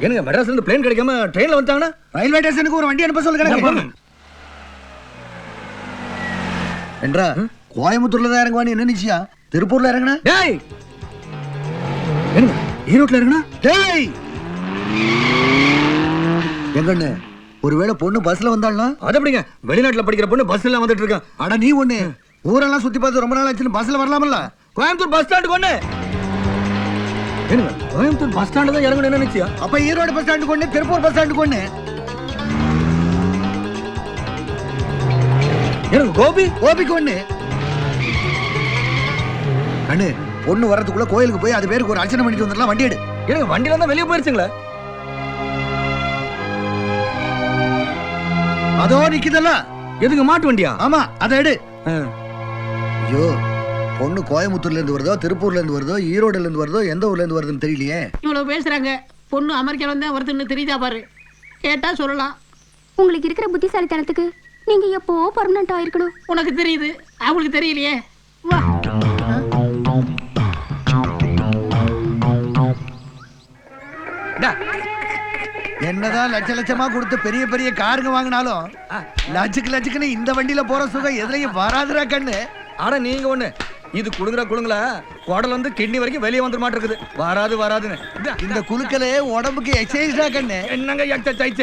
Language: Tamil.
எனக்கு மெட்ராஸ்ல இருந்து பிளேன் கிடைக்காம ட்ரெயின்ல வந்துட்டாங்கன்னா ரயில்வே ஸ்டேஷனுக்கு ஒரு வண்டி அனுப்ப சொல்லுங்க. என்றா கோயம்புத்தூர்ல தான் இறங்குவான்னு என்ன நிச்சயா? திருப்பூர்ல இறங்குனா? டேய் என்ன ஈரோட்ல இறங்குனா? டேய் எங்கண்ணே ஒருவேளை பொண்ணு பஸ்ல வந்தாள்னா? அது எப்படிங்க வெளிநாட்டுல படிக்கிற பொண்ணு பஸ்ல எல்லாம் வந்துட்டு இருக்கான். அட நீ ஒண்ணு ஊரெல்லாம் சுத்தி பார்த்து ரொம்ப நாள் ஆச்சுன்னு பஸ்ல வரலாமல்ல? கோயம்புத்தூர் பஸ் ஸ்டாண்டுக்கு ஒண்ணு. என்னங்க கோயம்புத்தூர் பஸ் ஸ்டாண்ட்ல தான் இறங்கணும் என்ன நிச்சயா? அப்ப ஈரோடு பஸ் ஸ்டாண்டுக்கு ஒண்ணு, திருப்பூர் பஸ் ஸ்டாண்டுக்கு ஒண்ணு. எனக்கு கோபிக்கு ஒண்ணு. அண்ணு பொண்ணு வரதுக்குள்ள கோயிலுக்கு போய் அது பேருக்கு ஒரு அர்ச்சனை பண்ணிட்டு வந்துடலாம். வண்டி எடு. எனக்கு வண்டியில தான் வெளியே போயிருச்சுங்களே. அதோ நிக்குதல்ல. எதுக்கு மாட்டு வண்டியா? ஆமா அதை எடு. ஐயோ பொண்ணு கோயம்புத்தூர்ல இருந்து வருதோ, திருப்பூர்ல இருந்து வருதோ, ஈரோடுல இருந்து வருதோ, எந்த ஊர்ல இருந்து வருதுன்னு தெரியலையே. இவ்வளவு பேசுறாங்க, பொண்ணு அமெரிக்கால இருந்தா வருதுன்னு தெரியுதா பாரு. கேட்டா சொல்லலாம். உங்களுக்கு இருக்கிற புத்திசாலித்தனத்துக்கு நீங்க எப்போ பர்மனன்ட் ஆயிருக்கணும். உனக்கு தெரியுது, அவங்களுக்கு தெரியலையே. வா. என்னதான் லட்ச லட்சமா கொடுத்து பெரிய பெரிய காருங்க வாங்கினாலும் லட்சுக்குன்னு இந்த வண்டியில போற சுகம் எதுலயும் வராதுரா கண்ணு. ஆனா நீங்க ஒண்ணு இது குடுங்குற குடுங்கல குடல் வந்து கிட்னி வரைக்கும் வெளியே வந்துட மாட்டிருக்குது. வராதுன்னு இந்த குலுக்கலே உடம்புக்கு எக்ஸசைஸ் தான் கண்ணு. என்னங்க எக்ஸசைஸ்?